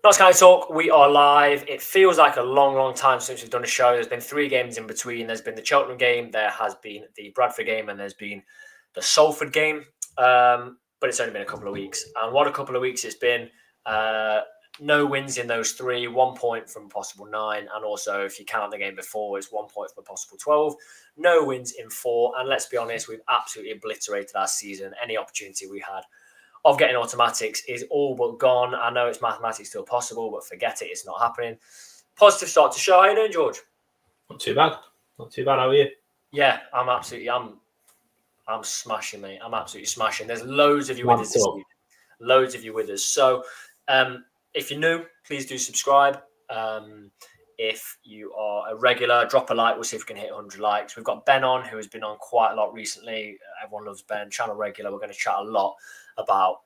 Not Sky Talk, we are live. It feels like a long time since we've done a show. There's been 3 games in between. There's been the Cheltenham game, there has been the Bradford game, and there's been the Salford game. But it's only been a couple of weeks. And what a couple of weeks it's been. No wins in those 3, 1 point from a possible 9. And also, if you count the game before, it's 1 point from a possible 12. No wins in 4. And let's be honest, we've absolutely obliterated our season. Any opportunity we had of getting automatics is all but gone. I know it's mathematically still possible, but forget it. It's not happening. Positive start to show. How you doing, George? Not too bad. How are you? Yeah, I'm smashing, mate. I'm absolutely smashing. There's loads of you with us this week. Loads of you with us. So if you're new, please do subscribe. If you are a regular, drop a like. We'll see if we can hit 100 likes. We've got Ben on, who has been on quite a lot recently. Everyone loves Ben. Channel regular. We're going to chat a lot about.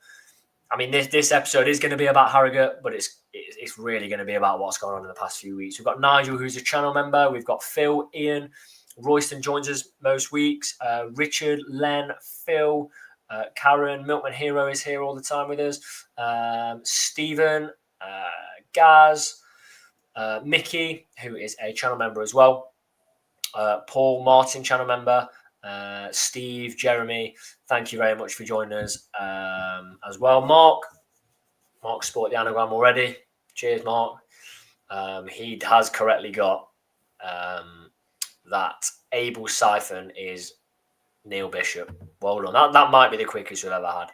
I mean, this episode is going to be about Harrogate, but it's really going to be about what's gone on in the past few weeks. We've got Nigel, who's a channel member. We've got Phil, Ian, Royston joins us most weeks. Richard, Len, Phil, Karen, Milkman Hero is here all the time with us. Stephen, Gaz, Mickey, who is a channel member as well. Paul Martin, channel member. Steve, Jeremy, thank you very much for joining us as well. Mark sport the anagram already. Cheers, Mark. He has correctly got that Abel's siphon is Neil Bishop. Well done. That might be the quickest we've ever had.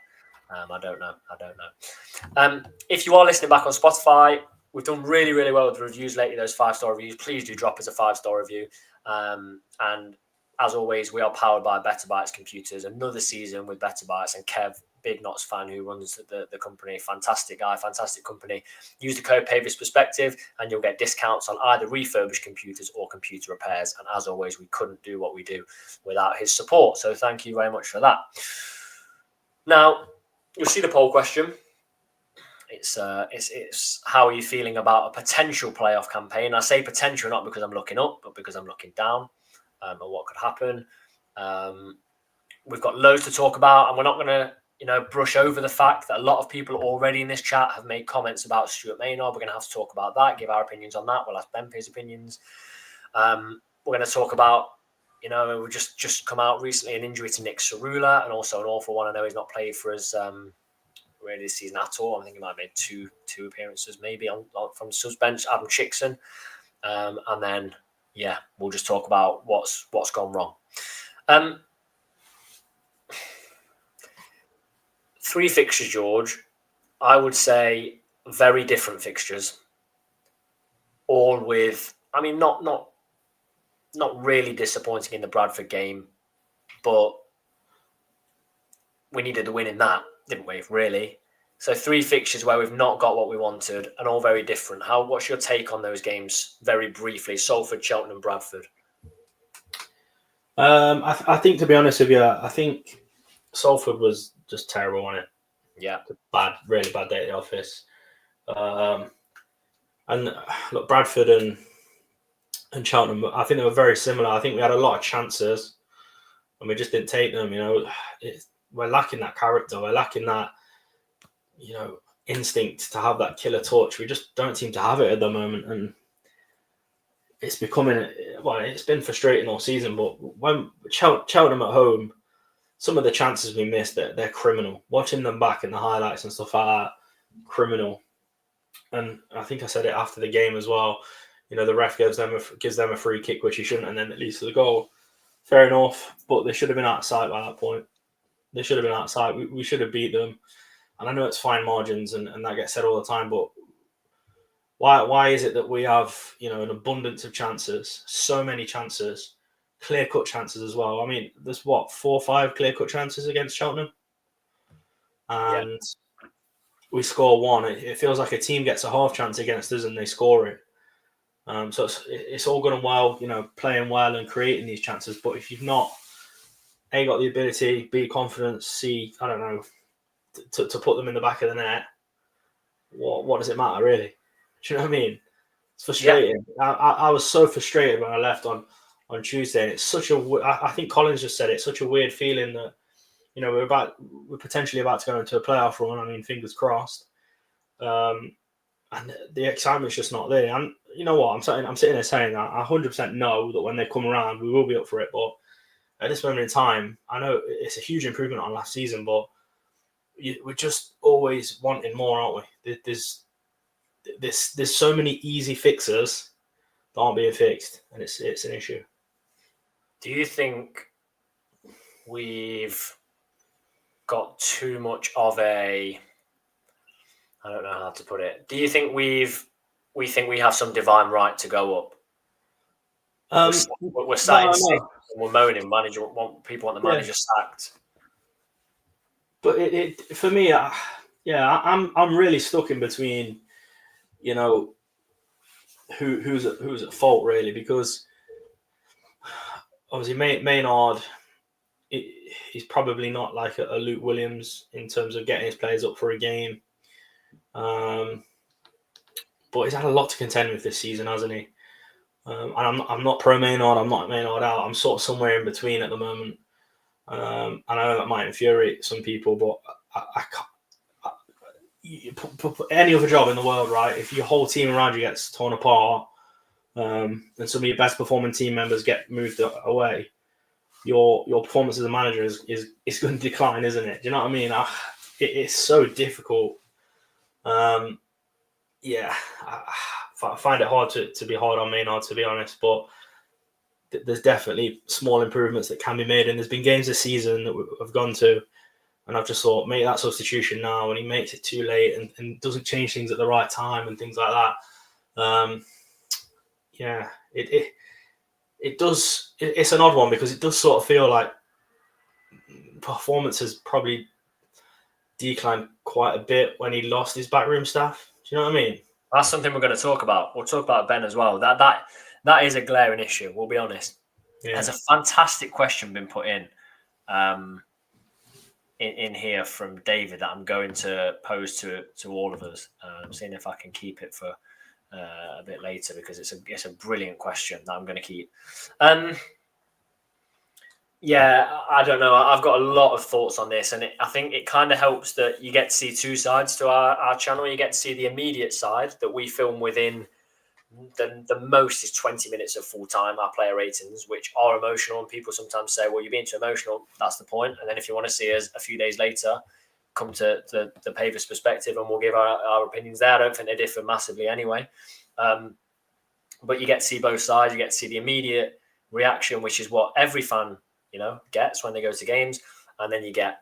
I don't know. If you are listening back on Spotify, we've done really well with the reviews lately, those 5-star reviews. Please do drop us a 5-star review. And as always, we are powered by Better Bytes Computers. Another season with Better Bytes, and Kev, big Knots fan who runs the company. Fantastic guy, fantastic company. Use the code Pavis Perspective and you'll get discounts on either refurbished computers or computer repairs. And as always, we couldn't do what we do without his support. So thank you very much for that. Now, you'll see the poll question. It's how are you feeling about a potential playoff campaign? I say potential not because I'm looking up, but because I'm looking down. At what could happen. We've got loads to talk about, and we're not going to, brush over the fact that a lot of people already in this chat have made comments about Stuart Maynard. We're going to have to talk about that, give our opinions on that. We'll ask Ben for his opinions. We're going to talk about, we just come out recently an injury to Nick Cerula, and also an awful one. I know he's not played for us really this season at all. I think he might have made two appearances maybe from subs bench. Adam Chickson, and then. Yeah, we'll just talk about what's gone wrong. 3 fixtures, George. I would say very different fixtures. All with, not really disappointing in the Bradford game, but we needed the win in that, didn't we? Really. So 3 fixtures where we've not got what we wanted and all very different. What's your take on those games very briefly? Salford, Cheltenham, Bradford. I think, to be honest with you, I think Salford was just terrible on it. Yeah. Really bad day at the office. And look, Bradford and Cheltenham, I think they were very similar. I think we had a lot of chances and we just didn't take them. We're lacking that character. We're lacking that instinct to have that killer torch. We just don't seem to have it at the moment, and it's been frustrating all season. But when Cheltenham at home, some of the chances we missed, they're criminal. Watching them back in the highlights and stuff like that, criminal. And I think I said it after the game as well. The ref gives them a free kick, which he shouldn't, and then it leads to the goal. Fair enough, but they should have been outside by that point. They should have been outside. We should have beat them. And I know it's fine margins and that gets said all the time, but why is it that we have, an abundance of chances, so many chances, clear-cut chances as well? There's 4 or 5 clear-cut chances against Cheltenham. And we score 1. It feels like a team gets a half chance against us and they score it. So it's all good and well, playing well and creating these chances. But if you've not, A, got the ability, B, confidence, C, I don't know, to put them in the back of the net, what does it matter, really? Do you know what I mean? It's frustrating. Yeah. I was so frustrated when I left on Tuesday. It's such I think Collins just said it, such a weird feeling that, we're potentially about to go into a playoff run. Fingers crossed. and the excitement's just not there. And you know what? I'm sitting there saying that I 100% know that when they come around, we will be up for it. But at this moment in time, I know it's a huge improvement on last season, but we're just always wanting more, aren't we? There's so many easy fixes that aren't being fixed, and it's an issue. Do you think we've got too much of a, I don't know how to put it. Do you think we think we have some divine right to go up? We're sat in sixth and we're moaning. People want the manager sacked. But it for me, I'm really stuck in between. You know, who's at fault really, because obviously Maynard, he's probably not like a Luke Williams in terms of getting his players up for a game. But he's had a lot to contend with this season, hasn't he? And I'm not pro Maynard. I'm not Maynard out. I'm sort of somewhere in between at the moment. And I know that might infuriate some people, but I can't. Put any other job in the world, right? If your whole team around you gets torn apart, and some of your best performing team members get moved away, your performance as a manager is going to decline, isn't it? Do you know what I mean? It's so difficult. I find it hard to be hard on Maynard, to be honest, but there's definitely small improvements that can be made, and there's been games this season that we've gone to, and I've just thought, make that substitution now, and he makes it too late and doesn't change things at the right time and things like that. It does. It's an odd one because it does sort of feel like performance has probably declined quite a bit when he lost his backroom staff. Do you know what I mean? That's something we're going to talk about. We'll talk about Ben as well. That is a glaring issue. We'll be honest. Yeah. There's a fantastic question been put in here from David that I'm going to pose to all of us. I'm seeing if I can keep it for a bit later because it's a brilliant question that I'm going to keep. I don't know. I've got a lot of thoughts on this, and I think it kind of helps that you get to see two sides to our channel. You get to see the immediate side that we film within the most is 20 minutes of full time, our player ratings, which are emotional. And people sometimes say, well, you're being too emotional. That's the point. And then if you want to see us a few days later, come to the Pavis perspective and we'll give our opinions there. I don't think they differ massively anyway. But you get to see both sides. You get to see the immediate reaction, which is what every fan, gets when they go to games. And then you get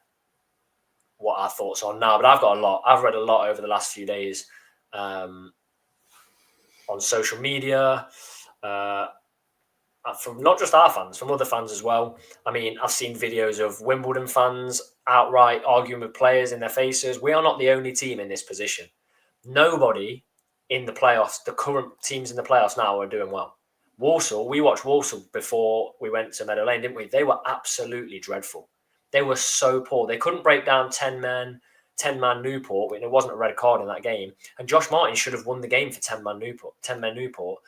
what our thoughts are now. But I've read a lot over the last few days on social media, from not just our fans, from other fans as well. I mean, I've seen videos of Wimbledon fans outright arguing with players in their faces. We are not the only team in this position. Nobody in the playoffs, the current teams in the playoffs now are doing well. Walsall, we watched Walsall before we went to Meadow Lane, didn't we? They were absolutely dreadful. They were so poor. They couldn't break down 10-man Newport, and it wasn't a red card in that game. And Josh Martin should have won the game for 10-man Newport.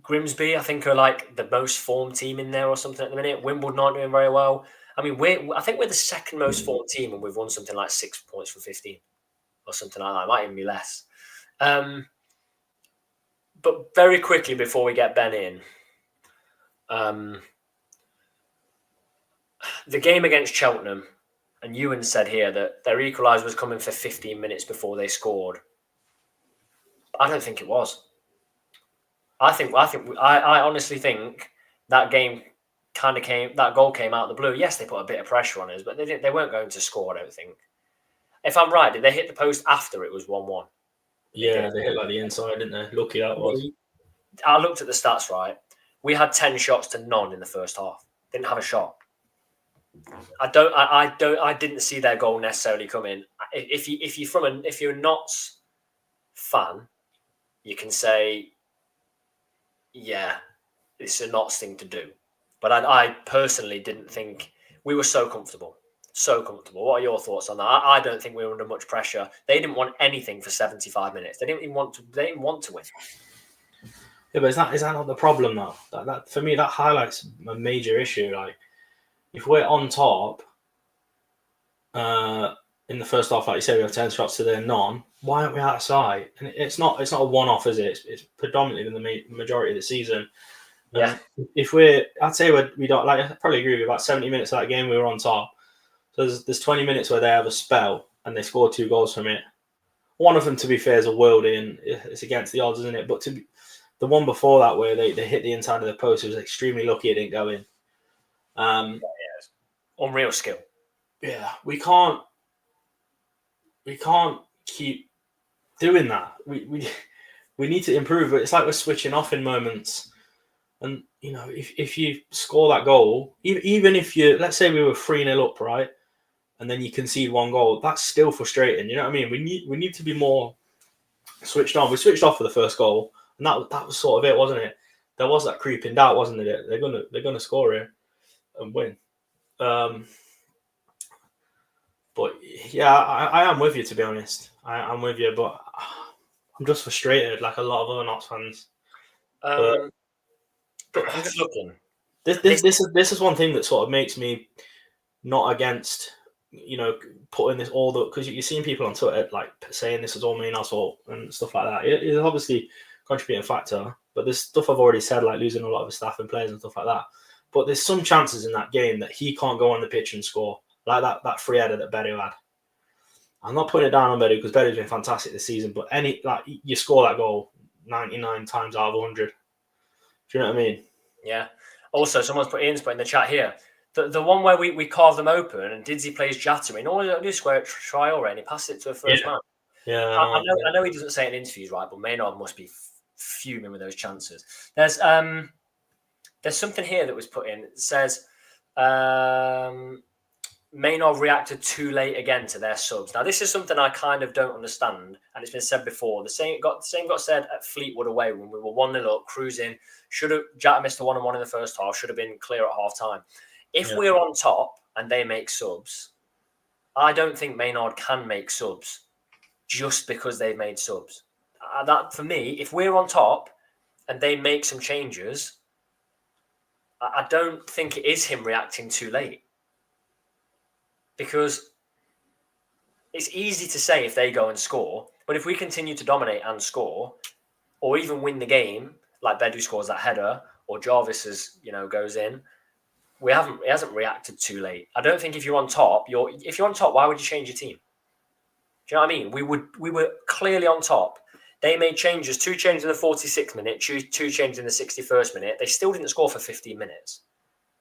Grimsby, I think, are like the most formed team in there or something at the minute. Wimbledon aren't doing very well. I mean, I think we're the second most formed team, and we've won something like 6 points from 15 or something like that. It might even be less. But very quickly before we get Ben in, the game against Cheltenham, and Ewan said here that their equaliser was coming for 15 minutes before they scored. I don't think it was. I honestly think that game that goal came out of the blue. Yes, they put a bit of pressure on us, but they weren't going to score, I don't think. If I'm right, did they hit the post after it was 1-1? Yeah, they hit like the inside, didn't they? Lucky that was. I looked at the stats, right? We had 10 shots to none in the first half. Didn't have a shot. I didn't see their goal necessarily coming. If you're a Notts fan, you can say, yeah, it's a Notts thing to do. But I personally didn't think we were so comfortable. So comfortable. What are your thoughts on that? I don't think we were under much pressure. They didn't want anything for 75 minutes. They didn't want to win. Yeah, but is that not the problem though? That for me, that highlights a major issue. Like, if we're on top in the first half, like you said, we have 10 shots to their none. why aren't we out of sight? And it's not a one-off, is it? It's predominantly in the majority of the season. Yeah. I'd say we don't like. I probably agree with you. About 70 minutes of that game, we were on top. So there's 20 minutes where they have a spell and they score 2 goals from it. One of them, to be fair, is a worldie and it's against the odds, isn't it? But the one before that, where they hit the inside of the post, it was extremely lucky it didn't go in. Unreal skill. Yeah, we can't keep doing that. We need to improve. It's like we're switching off in moments. And if you score that goal, even if let's say we were 3-0 up, right, and then you concede 1 goal, that's still frustrating. You know what I mean? We need to be more switched on. We switched off for the first goal, and that was sort of it, wasn't it? There was that creeping doubt, wasn't it? They're gonna score here and win. But yeah, I am with you, to be honest. I'm with you, but I'm just frustrated, like a lot of other Notts fans. But I'm just looking. This is one thing that sort of makes me not against, putting this all the, because you're seeing people on Twitter like saying this is all Maynard's fault and stuff like that. It is obviously a contributing factor, but there's stuff I've already said, like losing a lot of his staff and players and stuff like that. But there's some chances in that game that he can't go on the pitch and score, like that free header that Bedu had. I'm not putting it down on Bedu because Bedu's been fantastic this season, but you score that goal 99 times out of 100. Do you know what I mean? Yeah. Also, someone's put in the chat here. The one where we carved them open and Didsey plays Jatta in, all he do is square trial and he passed it to a first man. Yeah, I know he doesn't say it in interviews, right? But Maynard must be fuming with those chances. There's something here that was put in. It says Maynard reacted too late again to their subs. Now, this is something I kind of don't understand, and it's been said before. The same got said at Fleetwood away when we were 1-0 up, cruising. Jatta missed a 1-1 in the first half. Should have been clear at half time. If we're on top and they make subs, I don't think Maynard can make subs just because they've made subs. That for me, if we're on top and they make some changes, I don't think it is him reacting too late. Because it's easy to say if they go and score, but if we continue to dominate and score, or even win the game, like Bedu scores that header, or Jarvis goes in, he hasn't reacted too late. I don't think if you're on top, why would you change your team? Do you know what I mean? We were clearly on top. They made changes, 2 changes in the 46th minute, 2 changes in the 61st minute. They still didn't score for 15 minutes.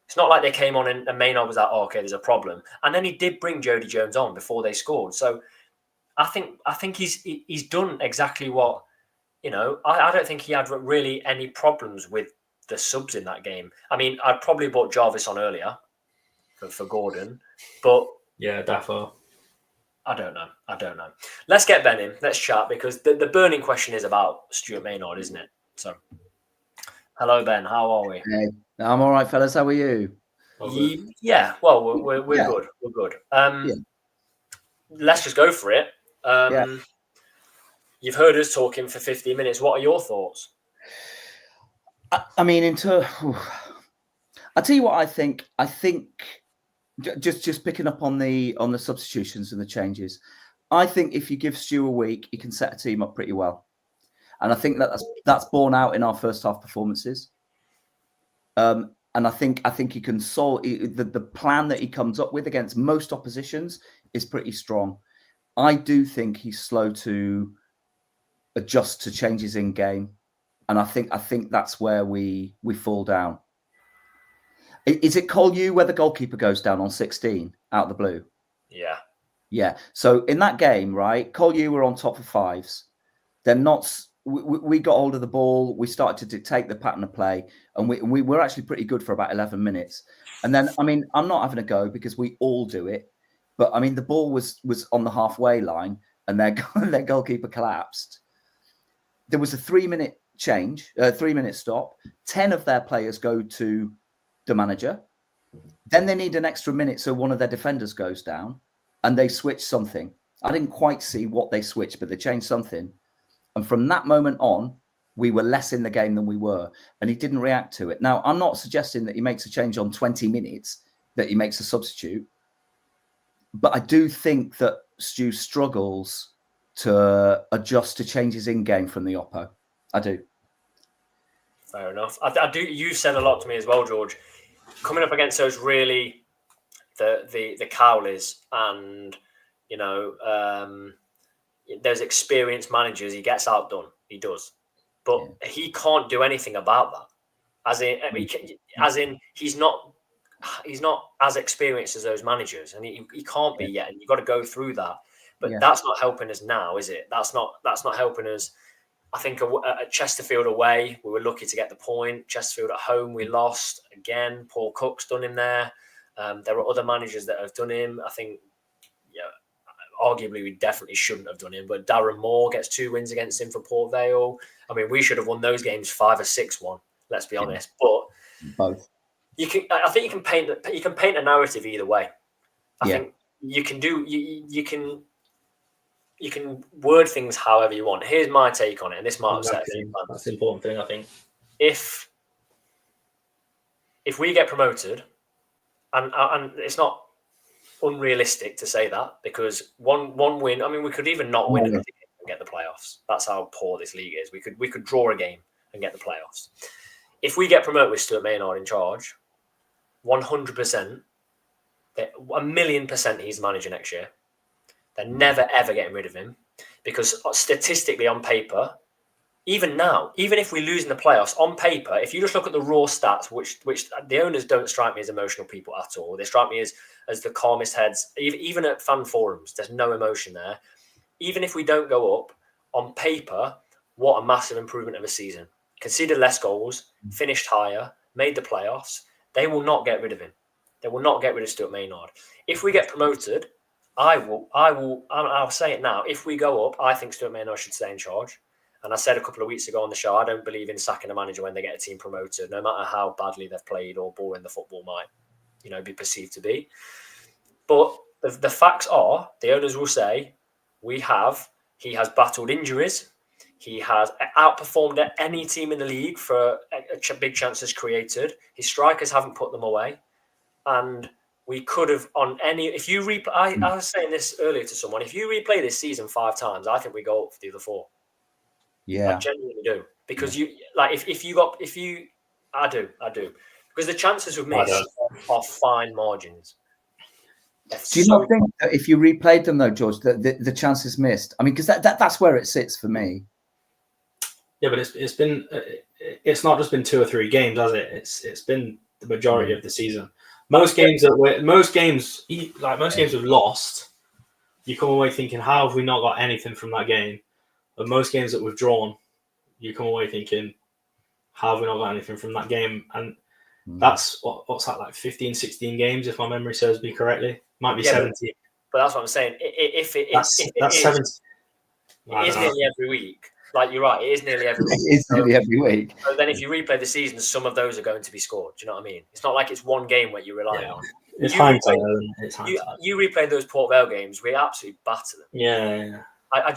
It's not like they came on and Maynard was like, oh, okay, there's a problem. And then he did bring Jody Jones on before they scored. So I think he's done exactly what, I don't think he had really any problems with the subs in that game. I mean, I'd probably brought Jarvis on earlier for Gordon, but yeah, defo. I don't know. Let's get Ben in. Let's chat because the burning question is about Stuart Maynard, isn't it? So, hello, Ben. How are we? Hey, I'm all right, fellas. How are you? Yeah. Well, we're good. We're good. Let's just go for it. You've heard us talking for 15 minutes. What are your thoughts? I mean, I'll tell you what I think. I think just picking up on the substitutions and the changes. I think if you give Stu a week, he can set a team up pretty well, and I think that's borne out in our first half performances. And I think he can solve the plan that he comes up with against most oppositions is pretty strong. I do think he's slow to adjust to changes in game. And I think that's where we fall down. Is it Cole Yu where the goalkeeper goes down on 16 out of the blue? Yeah. Yeah. So in that game, right, Cole Yu were on top of 5s. They're not. We got hold of the ball. We started to dictate the pattern of play, and we were actually pretty good for about 11 minutes. And then, I mean, I'm not having a go because we all do it, but I mean, the ball was on the halfway line, and their goalkeeper collapsed. There was a 3-minute change, 3-minute stop. 10 of their players go to the manager. Then they need an extra minute, so one of their defenders goes down, and they switch something. I didn't quite see what they switched, but they changed something. And from that moment on, we were less in the game than we were, and he didn't react to it. Now, I'm not suggesting that he makes a change on 20 minutes, that he makes a substitute, but I do think that Stu struggles to adjust to changes in game from the Oppo. I do. Fair enough. I do. You said a lot to me as well, George. Coming up against those really the Cowleys and those experienced managers, he gets outdone. He does, but he can't do anything about that. As in, he's not as experienced as those managers, and he can't be yet. And you've got to go through that. But that's not helping us now, is it? That's not helping us. I think at Chesterfield away, we were lucky to get the point. Chesterfield at home, we lost again. Paul Cook's done him there. There are other managers that have done him. I think, arguably we definitely shouldn't have done him. But Darren Moore gets 2 wins against him for Port Vale. I mean, we should have won those games 5 or 6-1. Let's be honest. But both. I think you can paint a narrative either way. I think you can do. You can word things however you want. Here's my take on it, and this might upset a few fans. That's the important thing, I think. If we get promoted, and it's not unrealistic to say that, because one win. I mean, we could even not win another game and get the playoffs. That's how poor this league is. We could draw a game and get the playoffs. If we get promoted with Stuart Maynard in charge, 100%, 1,000,000% he's the manager next year. They're never, ever getting rid of him, because statistically on paper, even now, even if we lose in the playoffs, on paper, if you just look at the raw stats, which the owners don't strike me as emotional people at all. They strike me as the calmest heads. Even at fan forums, there's no emotion there. Even if we don't go up, on paper, what a massive improvement of a season. Conceded less goals, finished higher, made the playoffs. They will not get rid of him. They will not get rid of Stuart Maynard. If we get promoted, I'll say it now. If we go up, I think Stuart Maynard should stay in charge. And I said a couple of weeks ago on the show, I don't believe in sacking a manager when they get a team promoted, no matter how badly they've played or boring the football might, be perceived to be. But the facts are, the owners will say, he has battled injuries. He has outperformed any team in the league for big chances created. His strikers haven't put them away. And we could have if you replay, I was saying this earlier to someone, if you replay this season 5 times, I think we go up for the other 4. Yeah. I genuinely do. Because I do. Because the chances we've missed are fine margins. Do you not think that if you replayed them though, George, that the chances missed? I mean, because that's where it sits for me. Yeah, but it's not just been 2 or 3 games, has it? It's been the majority of the season. Most games we've lost, you come away thinking, how have we not got anything from that game? But most games that we've drawn, you come away thinking, how have we not got anything from that game? And that's what's that, like 15, 16 games, if my memory serves me correctly. Might be 17. But that's what I'm saying. That's 17. It is nearly every week. Like, you're right, it is nearly every week. It is nearly every week. So then if you replay the season, some of those are going to be scored. Do you know what I mean? It's not like it's one game where you rely on. It's hindsight. You replay those Port Vale games, we absolutely batter them. Yeah. I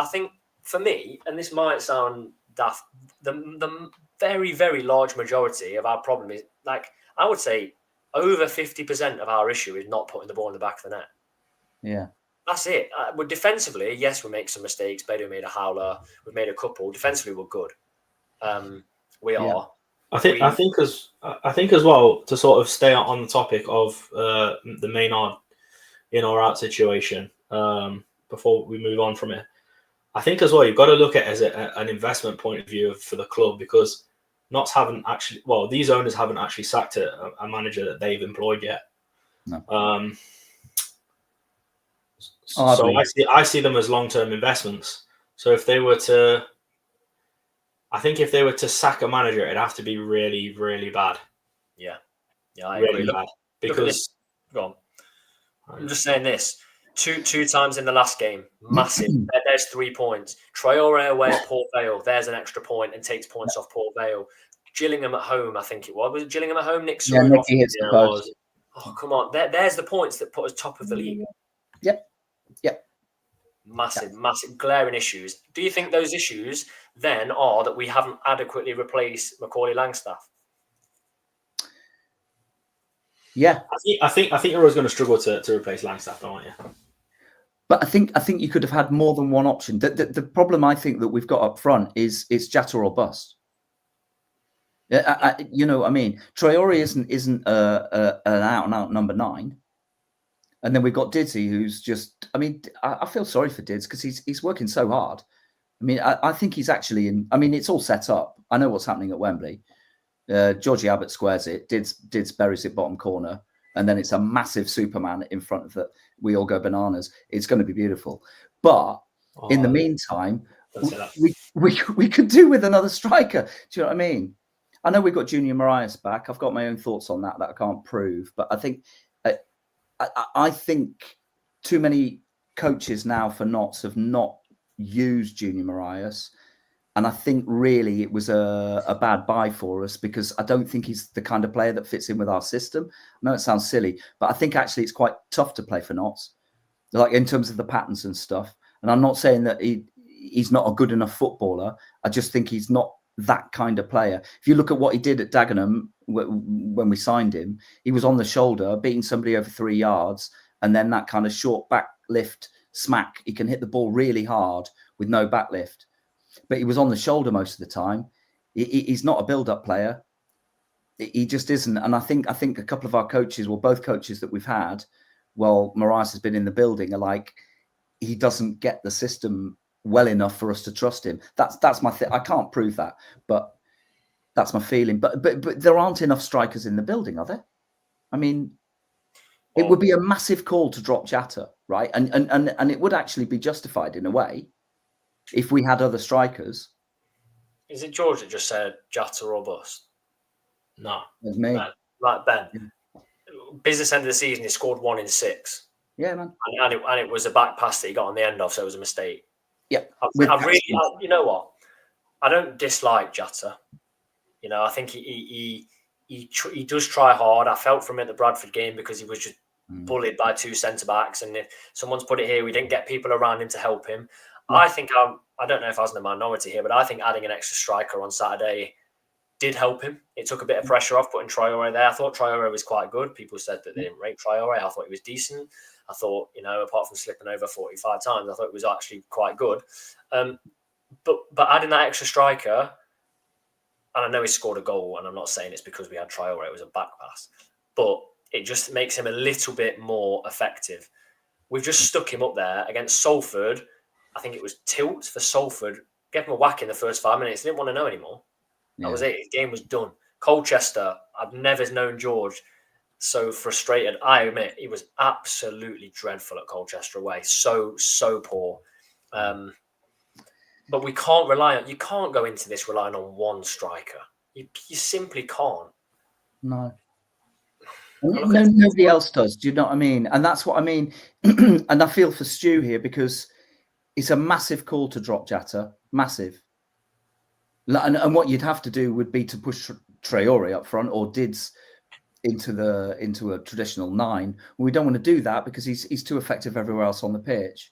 think for me, and this might sound daft, the very, very large majority of our problem is, like, I would say over 50% of our issue is not putting the ball in the back of the net. Yeah. That's it. We're defensively, yes, we make some mistakes. Bedu made a howler. We've made a couple. Defensively, we're good. We are. I think as well, to sort of stay on the topic of the Maynard in or out situation, before we move on from it, I think as well you've got to look at it as an investment point of view for the club, because these owners haven't actually sacked a manager that they've employed yet. No. So I see them as long-term investments. So if they were to sack a manager, it'd have to be really, really bad. Yeah, I agree. Really bad. Because go on. I'm just saying this. Two times in the last game, massive. There's 3 points. Traore away at Port Vale, there's an extra point and takes points off Port Vale. Gillingham at home, I think it was. Was it Gillingham at home? Nick Nicky hits the post. Oh, come on. There's the points that put us top of the league. Yep. Massive glaring issues. Do you think those issues then are that we haven't adequately replaced Macaulay Langstaff? Yeah. I think you're always going to struggle to replace Langstaff, aren't you? But I think you could have had more than one option. The problem I think that we've got up front is it's Jata or bust. You know what I mean? Traore isn't an out and out number 9. And then we've got Didzy, who's just, I mean, I feel sorry for Dids because he's working so hard. I mean, I think he's actually in, I mean, it's all set up. I know what's happening at Wembley. Georgie Abbott squares it, Dids buries it bottom corner, and then it's a massive Superman in front of it. We all go bananas. It's going to be beautiful. But in the meantime, we could do with another striker. Do you know what I mean? I know we've got Junior Marias back. I've got my own thoughts on that I can't prove. But I think too many coaches now for Notts have not used Junior Marias. And I think really it was a bad buy for us because I don't think he's the kind of player that fits in with our system. I know it sounds silly, but I think actually it's quite tough to play for Notts, like in terms of the patterns and stuff. And I'm not saying that he's not a good enough footballer. I just think he's not that kind of player. If you look at what he did at Dagenham when we signed him, he was on the shoulder, beating somebody over 3 yards, and then that kind of short back lift smack. He can hit the ball really hard with no back lift. But he was on the shoulder most of the time. He's not a build-up player. He just isn't. And I think a couple of our coaches, well, both coaches that we've had, well, Marias has been in the building, are like, he doesn't get the system well enough for us to trust him. That's my thing. I can't prove that, but that's my feeling. But there aren't enough strikers in the building, are there? I mean, it would be a massive call to drop Jata, right? And it would actually be justified in a way if we had other strikers. Is it George that just said Jata or bust? No, it's me. Right, Ben. Yeah. Business end of the season, he scored 1 in 6. Yeah, man. And it was a back pass that he got on the end of, so it was a mistake. Yeah. You know what? I don't dislike Jata. You know, I think he does try hard. I felt from him at the Bradford game because he was just bullied by 2 centre backs, and if someone's put it here, we didn't get people around him to help him. I think I don't know if I was in the minority here, but I think adding an extra striker on Saturday did help him. It took a bit of pressure off putting Traore there. I thought Traore was quite good. People said that they didn't rate Traore. I thought he was decent. I thought, you know, apart from slipping over 45 times, I thought it was actually quite good. But adding that extra striker, and I know he scored a goal, and I'm not saying it's because we had Traore, it was a back pass, but it just makes him a little bit more effective. We've just stuck him up there against Salford. I think it was tilt for Salford. Gave him a whack in the first 5 minutes. He didn't want to know anymore. That was it. His game was done. Colchester, I've never known George so frustrated. I admit, he was absolutely dreadful at Colchester away. So poor. But we can't you can't go into this relying on one striker. You simply can't. No. Nobody else does. Do you know what I mean? And that's what I mean. And I feel for Stu here because it's a massive call to drop Jata. Massive. And what you'd have to do would be to push Traore up front or Dids into a traditional 9. We don't want to do that because he's too effective everywhere else on the pitch.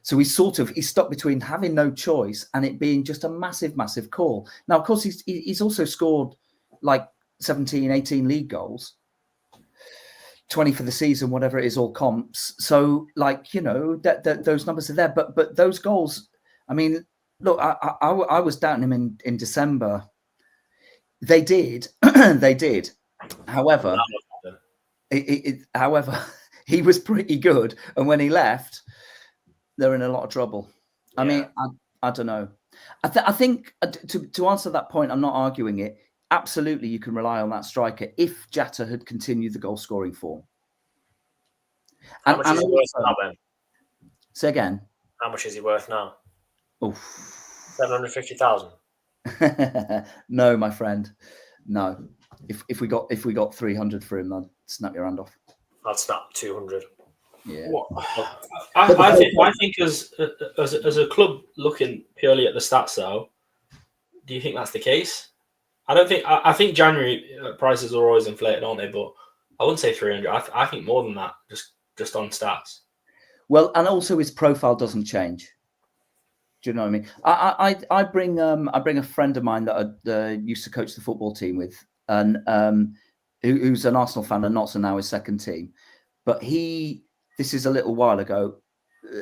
So he's stuck between having no choice and it being just a massive, massive call. Now, of course, he's also scored like 17, 18 league goals, 20 for the season, whatever it is, all comps. So, like, you know, that those numbers are there. But those goals, I mean, look, I was doubting him in December. They did. They did. However, he was pretty good. And when he left, they're in a lot of trouble. I mean, I don't know. I think to answer that point, I'm not arguing it. Absolutely, you can rely on that striker if Jata had continued the goal-scoring form. How much is he worth now, Ben? Say again. How much is he worth now? Oh, 750,000. No, my friend. No. If we got 300 for him, I'd snap your hand off. I'd snap 200. Yeah. I think as a club looking purely at the stats, though, do you think that's the case? I think January prices are always inflated, aren't they? But I wouldn't say 300. I think more than that, just on stats. Well, and also his profile doesn't change. Do you know what I mean? I bring a friend of mine that I used to coach the football team with, and who's an Arsenal fan and not so now his second team. But this is a little while ago.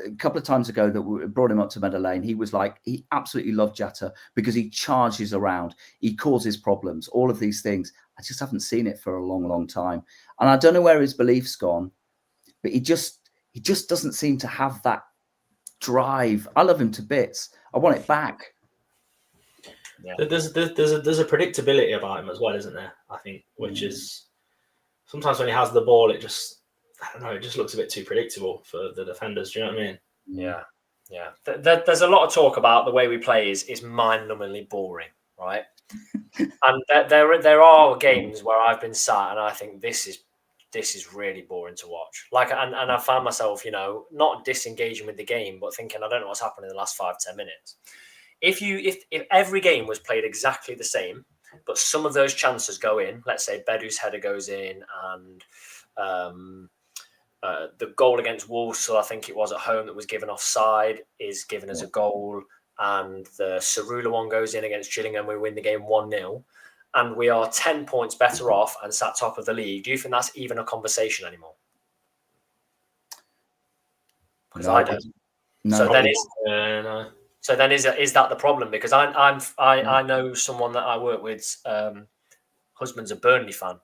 a couple of times ago that we brought him up to Meadow Lane, he was like, he absolutely loved Jetta because he charges around, he causes problems, all of these things. I just haven't seen it for a long, long time. And I don't know where his belief's gone, but he just doesn't seem to have that drive. I love him to bits. I want it back. Yeah. There's a predictability about him as well, isn't there? I think, which is sometimes when he has the ball, it just, I don't know, it just looks a bit too predictable for the defenders. Do you know what I mean? Yeah. There's a lot of talk about the way we play is mind-numbingly boring, right? And there are games where I've been sat and I think this is really boring to watch. Like, and I found myself, not disengaging with the game, but thinking, I don't know what's happened in the last 5-10 minutes. If every game was played exactly the same, but some of those chances go in, let's say Bedou's header goes in and the goal against Wolves, so I think it was at home that was given offside, is given as a goal, and the Cerula one goes in against Gillingham, we win the game 1-0, and we are 10 points better off and sat top of the league. Do you think that's even a conversation anymore? Because I don't. No. So then is that the problem? Because I know someone that I work with, husband's a Burnley fan,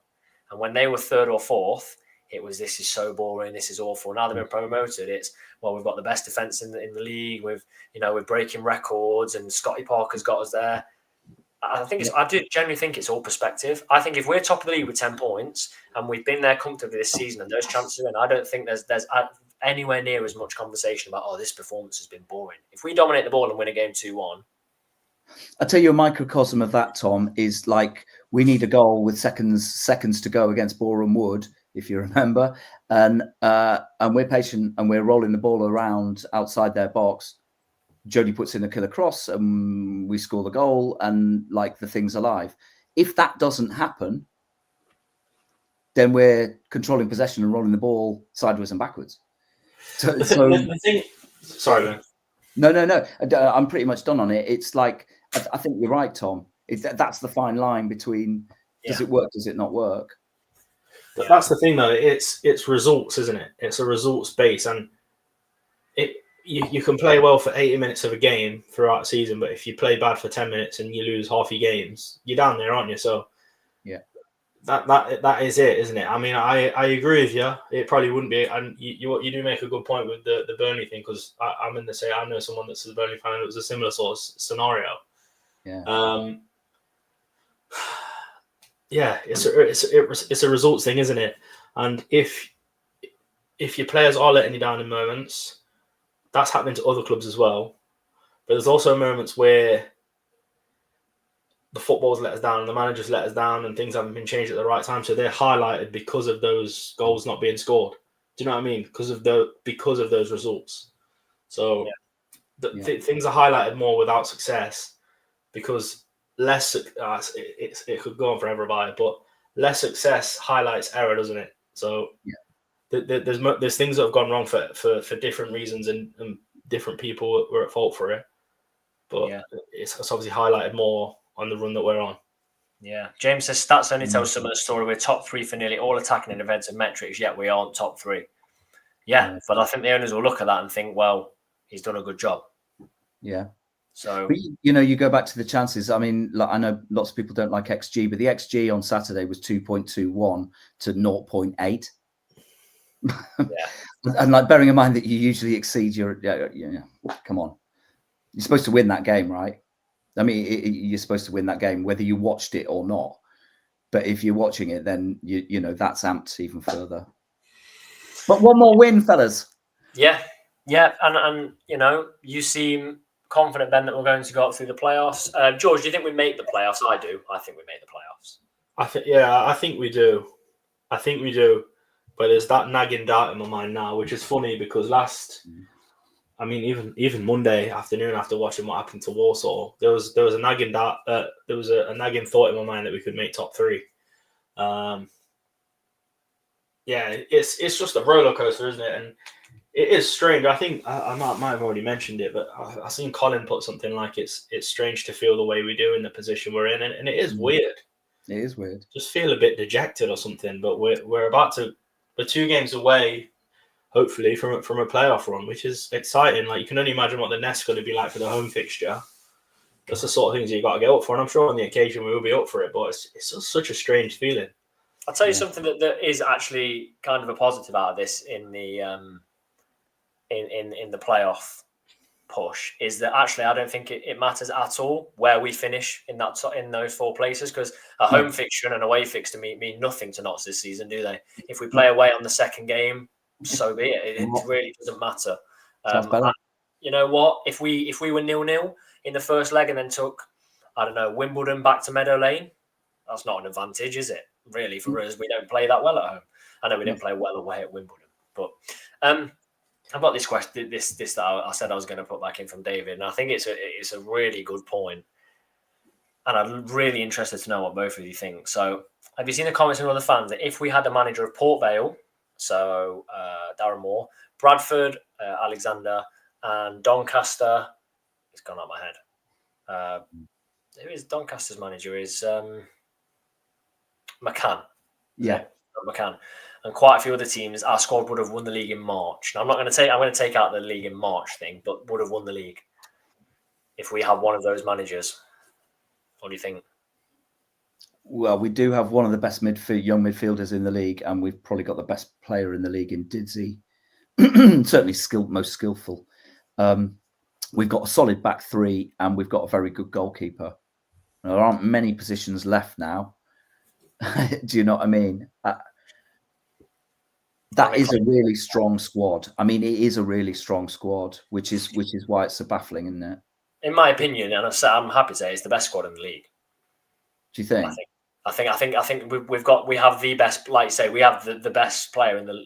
and when they were 3rd or 4th, it was, this is so boring, this is awful. Now they've been promoted, it's, well, we've got the best defence in the league, we're breaking records, and Scotty Parker's got us there. I do generally think it's all perspective. I think if we're top of the league with 10 points and we've been there comfortably this season and those chances are in, I don't think there's anywhere near as much conversation about, this performance has been boring. If we dominate the ball and win a game 2-1. I'll tell you a microcosm of that, Tom, is like we need a goal with seconds to go against Boreham Wood, if you remember, and we're patient and we're rolling the ball around outside their box. Jody puts in a killer cross and we score the goal and like the thing's alive. If that doesn't happen, then we're controlling possession and rolling the ball sideways and backwards. So sorry, man. No. I'm pretty much done on it. It's like, I think you're right, Tom. That's the fine line between does it work, does it not work? But that's the thing, though. It's results, isn't it? It's a results base, and you can play well for 80 minutes of a game throughout the season, but if you play bad for 10 minutes and you lose half your games, you're down there, aren't you? So yeah, that is it, isn't it? I mean, I agree with you. It probably wouldn't be, and you do make a good point with the Burnley thing, because I'm in the say I know someone that's a Burnley fan. It was a similar sort of scenario. Yeah. Yeah, it's a results thing, isn't it? And if your players are letting you down in moments, that's happening to other clubs as well. But there's also moments where the football's let us down and the manager's let us down and things haven't been changed at the right time. So they're highlighted because of those goals not being scored. Do you know what I mean? Because of those results. So things are highlighted more without success because less. It could go on forever about it, but less success highlights error, doesn't it? So there's things that have gone wrong for different reasons and different people were at fault for it. But it's obviously highlighted more on the run that we're on. Yeah. James says stats only tell some of the story. We're top 3 for nearly all attacking and defensive metrics, yet we aren't top 3. Yeah, but I think the owners will look at that and think, well, he's done a good job. Yeah. So, but, you go back to the chances. I mean, I know lots of people don't like XG, but the XG on Saturday was 2.21 to 0.8. Yeah. And like bearing in mind that you usually exceed your, come on, you're supposed to win that game, right? I mean, you're supposed to win that game whether you watched it or not. But if you're watching it, then you know that's amped even further. But one more win, fellas. Yeah, and you seem confident, Ben, that we're going to go up through the playoffs. George, do you think we make the playoffs? I do. I think we make the playoffs. I think we do. But there's that nagging doubt in my mind now, which is funny because even Monday afternoon after watching what happened to Warsaw, there was a nagging doubt. There was a nagging thought in my mind that we could make top 3. It's just a roller coaster, isn't it? And it is strange. I think I might have already mentioned it, but I seen Colin put something like it's strange to feel the way we do in the position we're in, and it is weird. It is weird. Just feel a bit dejected or something. But we're 2 games away. hopefully from a playoff run, which is exciting. Like, you can only imagine what the nest's going to be like for the home fixture. That's the sort of things you got to get up for, and I'm sure on the occasion we will be up for it. But it's just such a strange feeling. I'll tell you something that is actually kind of a positive out of this in the in the playoff push is that actually I don't think it matters at all where we finish in those 4 places, because a home fixture and an away fixture mean nothing to Notts this season, do they? If we play away on the second game, so be it. It really doesn't matter. You know what? If we were 0-0 in the first leg and then took, I don't know, Wimbledon back to Meadow Lane, that's not an advantage, is it? Really, for us, we don't play that well at home. I know we didn't play well away at Wimbledon, but I've got this question, this that I said I was going to put back in from David, and I think it's a really good point, and I'm really interested to know what both of you think. So, have you seen the comments from other fans that if we had the manager of Port Vale, so Darren Moore, Bradford, Alexander, and Doncaster, it's gone out of my head. Who is Doncaster's manager? Is McCann? Yeah, McCann. And quite a few other teams, our squad would have won the league in March. Now, I'm going to take out the league in March thing, but would have won the league if we had one of those managers. What do you think? Well, we do have one of the best young midfielders in the league, and we've probably got the best player in the league in Didsey. Certainly most skillful. We've got a solid back 3, and we've got a very good goalkeeper. There aren't many positions left now. Do you know what I mean? That is a really strong squad. I mean, it is a really strong squad, which is why it's so baffling, isn't it? In my opinion, and I'm happy to say it's the best squad in the league. Do you think? I think we have the best. Like you say, we have the best player in the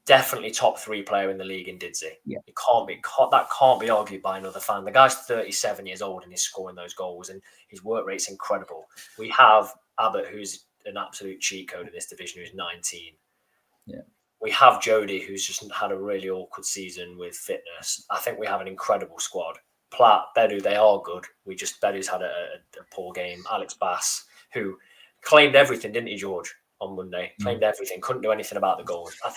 definitely top 3 player in the league in Didsey. Yeah, that can't be argued by another fan. The guy's 37 years old and he's scoring those goals, and his work rate's incredible. We have Abbott, who's an absolute cheat code in this division, who's 19. Yeah. We have Jody, who's just had a really awkward season with fitness. I think we have an incredible squad. Platt, Bedu, they are good. Bedu's had a poor game. Alex Bass, who claimed everything, didn't he, George, on Monday? Claimed everything, couldn't do anything about the goals. I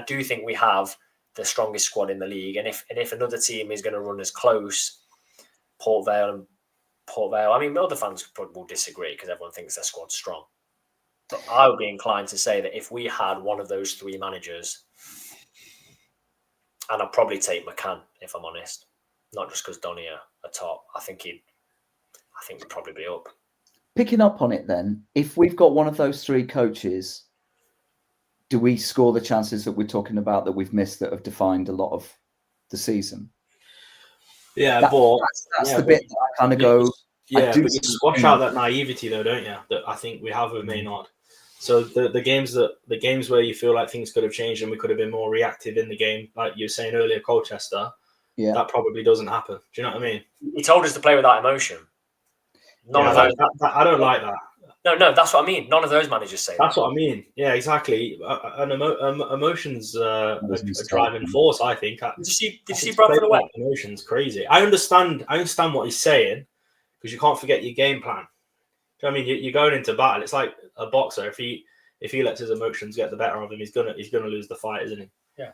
do think we have the strongest squad in the league. And if another team is going to run as close, Port Vale, I mean, other fans probably will disagree because everyone thinks their squad's strong. But I would be inclined to say that if we had one of those 3 managers, and I'd probably take McCann, if I'm honest, not just because Donny are top. I think we'd probably be up. Picking up on it then, if we've got one of those 3 coaches, do we score the chances that we're talking about that we've missed that have defined a lot of the season? Yeah, that's the bit that I kind of go. Yeah, but you squash out that naivety though, don't you? That I think we have with Maynard. So the games where you feel like things could have changed and we could have been more reactive in the game, like you were saying earlier, Colchester, that probably doesn't happen. Do you know what I mean? He told us to play without emotion. None of those. I don't like that. No, that's what I mean. None of those managers say that's what I mean. Yeah, exactly. Emotions a driving force, I think. Did you see Bradford away? Emotions, crazy. I understand what he's saying, because you can't forget your game plan. Do you know what I mean? You're going into battle. It's like a boxer. If he lets his emotions get the better of him, he's gonna lose the fight, isn't he? Yeah.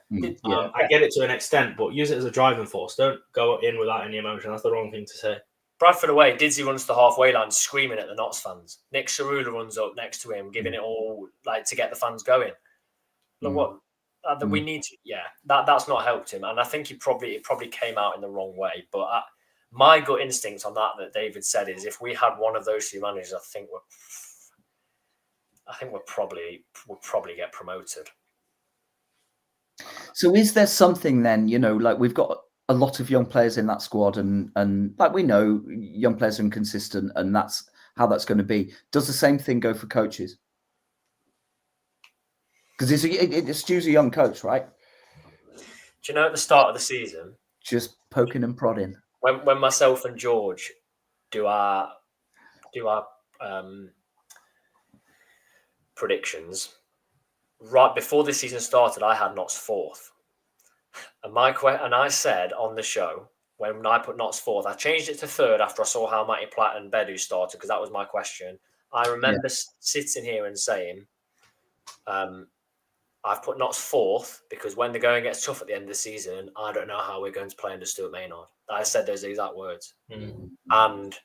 I get it to an extent, but use it as a driving force. Don't go in without any emotion. That's the wrong thing to say. Bradford away, Didsey runs to the halfway line screaming at the Notts fans. Nick Cerula runs up next to him, giving it all to get the fans going. Look what we need to. Yeah, that's not helped him, and I think it probably came out in the wrong way. But my gut instinct on that David said is if we had one of those 2 managers, I think we'll probably get promoted. So is there something then, like we've got a lot of young players in that squad and like we know young players are inconsistent and that's how that's going to be. Does the same thing go for coaches? Because Stu's a young coach, right? Do you know at the start of the season? Just poking and prodding. When myself and George do our predictions, right before the season started, I had Notts 4th. And I said on the show, when I put Notts 4th, I changed it to 3rd after I saw how Matty Platt and Bedu started, because that was my question. I remember sitting here and saying, I I've put Notts fourth because when the going gets tough at the end of the season, I don't know how we're going to play under Stuart Maynard. I said those exact words. And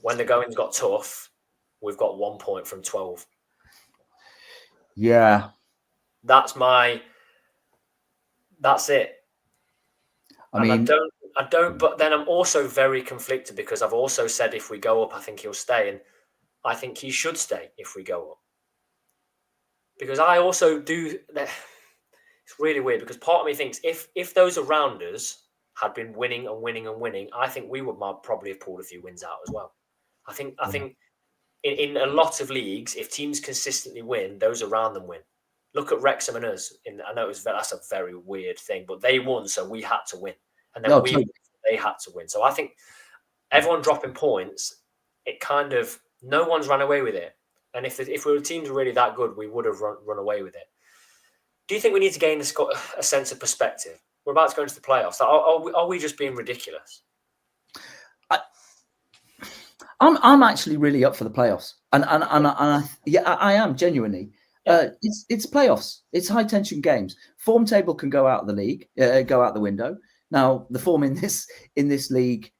when the going's got tough, we've got 1 point from 12. Yeah. That's it. I mean, I don't, but then I'm also very conflicted because I've also said if we go up, I think he'll stay. And I think he should stay if we go up. Because I also do. It's really weird because part of me thinks if those around us had been winning and winning and winning, I think we would probably have pulled a few wins out as well. I think in a lot of leagues, if teams consistently win, those around them win. Look at Wrexham and us. I know that's a very weird thing, but they won, so we had to win, and then they had to win. So I think everyone dropping points, it kind of no one's run away with it. And if teams were really that good, we would have run away with it. Do you think we need to gain a sense of perspective? We're about to go into the playoffs. Are we just being ridiculous? I'm actually really up for the playoffs, and I am genuinely. Yeah. It's playoffs. It's high tension games. Form table can go out of the league, go out the window. Now the form in this league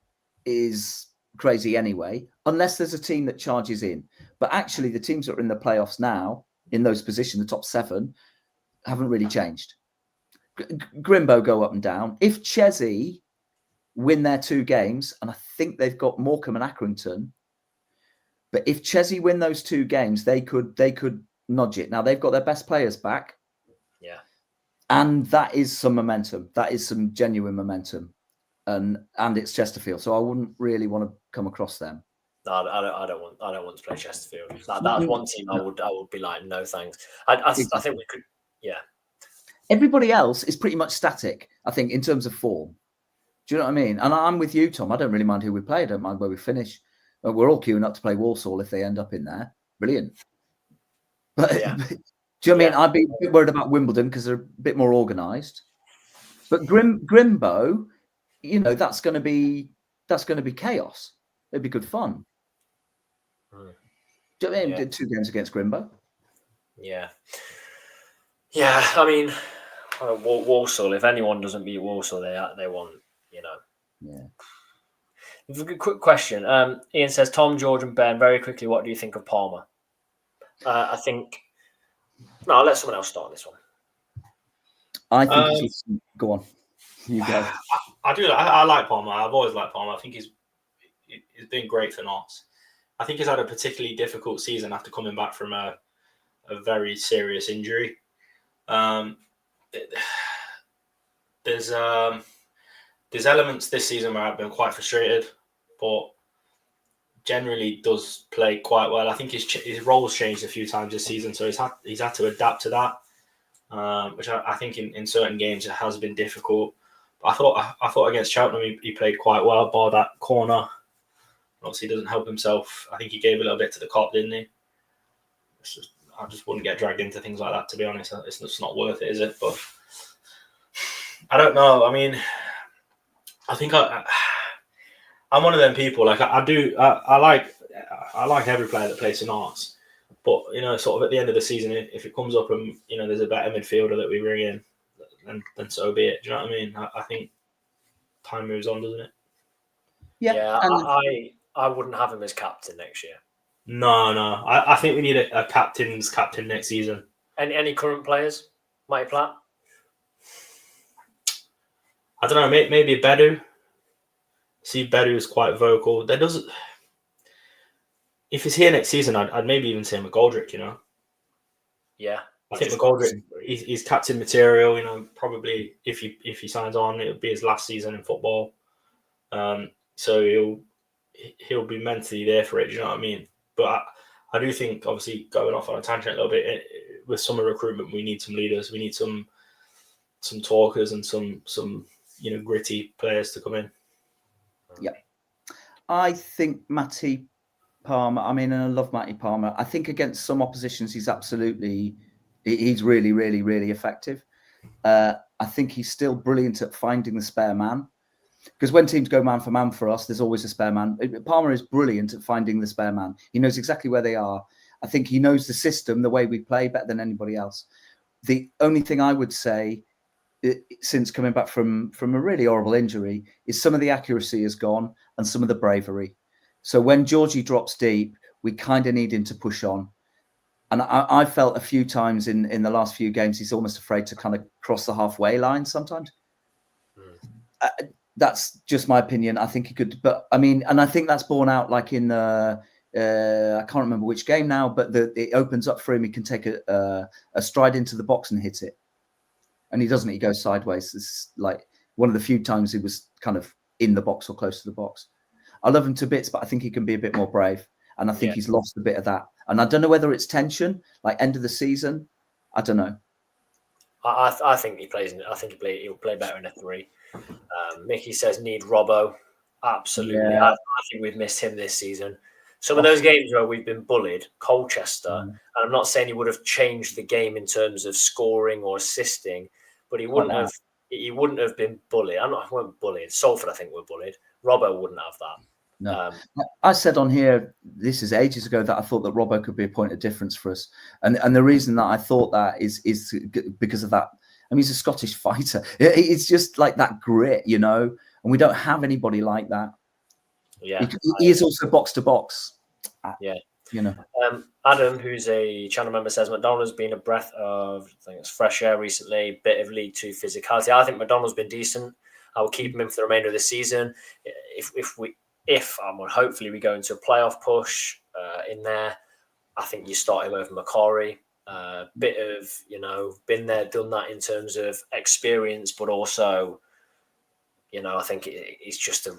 is crazy anyway, unless there's a team that charges in. But actually, the teams that are in the playoffs now, in those positions, the top 7, haven't really changed. Grimbo go up and down. If Chelsea win their 2 games, and I think they've got Morecambe and Accrington, but if Chelsea win those 2 games, they could nudge it. Now they've got their best players back. Yeah. And that is some momentum. That is some genuine momentum. And it's Chesterfield. So I wouldn't really want to come across them. No, I don't want to play Chesterfield. That's one team I would be like, no thanks. I think we could, yeah. Everybody else is pretty much static, I think, in terms of form. Do you know what I mean? And I'm with you, Tom. I don't really mind who we play. I don't mind where we finish. But we're all queuing up to play Walsall if they end up in there. Brilliant. But yeah. Do you know what I mean? I'd be a bit worried about Wimbledon because they're a bit more organised. But Grimbo, that's going to be chaos. It'd be good fun. Do you know what I mean? Did 2 games against Grimbo. Yeah. Yeah, I mean, Walsall, if anyone doesn't beat Walsall, they want, Yeah. A quick question. Ian says, Tom, George and Ben, very quickly, what do you think of Palmer? I think... No, I'll let someone else start this one. I think go on. You go. I do. I like Palmer. I've always liked Palmer. I think he's been great for Notts. I think he's had a particularly difficult season after coming back from a very serious injury. There's elements this season where I've been quite frustrated, but generally does play quite well. I think his role's changed a few times this season, so he's had to adapt to that, which I think in certain games it has been difficult. But I thought against Cheltenham he played quite well, bar that corner. Obviously, he doesn't help himself. I think he gave a little bit to the cop, didn't he? I just wouldn't get dragged into things like that, to be honest. It's just not worth it, is it? But I don't know. I mean, I think I'm one of them people. Like I like every player that plays in Arts, but sort of at the end of the season, if it comes up and there's a better midfielder that we bring in, then so be it. Do you know what I mean? I think time moves on, doesn't it? Yeah. I wouldn't have him as captain next year. No. I think we need a captain's captain next season. Any current players? Matty Platt? I don't know. Maybe Bedu. See, Bedu is quite vocal. If he's here next season, I'd maybe even say McGoldrick. Yeah. I think McGoldrick, he's captain material. Probably if he signs on, it'll be his last season in football. So he'll be mentally there for it. Do you know what I mean? But I do think, obviously, going off on a tangent a little bit, with summer recruitment, we need some leaders. We need some talkers and some gritty players to come in. Yeah, I think Matty Palmer. I mean, and I love Matty Palmer. I think against some oppositions, he's really, really, really effective. I think he's still brilliant at finding the spare man. Because when teams go man for us, there's always a spare man. Palmer is brilliant at finding the spare man. He knows exactly where they are. I think he knows the system, the way we play, better than anybody else. the only thing I would say since coming back from a really horrible injury is some of the accuracy is gone and some of the bravery. So when Georgie drops deep, we kind of need him to push on. And I felt a few times in the last few games, he's almost afraid to kind of cross the halfway line sometimes. That's just my opinion. I think he could, but I mean, and I think that's borne out like in the, I can't remember which game now, but it opens up for him. He can take a stride into the box and hit it. And he doesn't, he goes sideways. It's like one of the few times he was kind of in the box or close to the box. I love him to bits, but I think he can be a bit more brave. And I think he's lost a bit of that. And I don't know whether it's tension, like end of the season. I don't know. I think he plays. I think he'll play better in a 3. Mickey says need Robbo. Absolutely. Yeah. I think we've missed him this season. Some of those games where we've been bullied, Colchester, and I'm not saying he would have changed the game in terms of scoring or assisting, but he wouldn't have. He wouldn't have been bullied. I weren't bullied. Salford, I think, were bullied. Robbo wouldn't have that. No, I said on here, this is ages ago, that I thought that Robbo could be a point of difference for us. And the reason that I thought that is because of that. I mean, he's a Scottish fighter. It's just like that grit, you know, and we don't have anybody like that. Yeah. He is also box to box. Yeah. You know. Adam, who's a channel member, says McDonald's been a breath of, I think it's fresh air recently, bit of League Two physicality. I think McDonald's been decent. I will keep him in for the remainder of the season. Hopefully we go into a playoff push in there, I think you start him over Macquarie. Bit of, been there, done that in terms of experience, but also, I think he's just a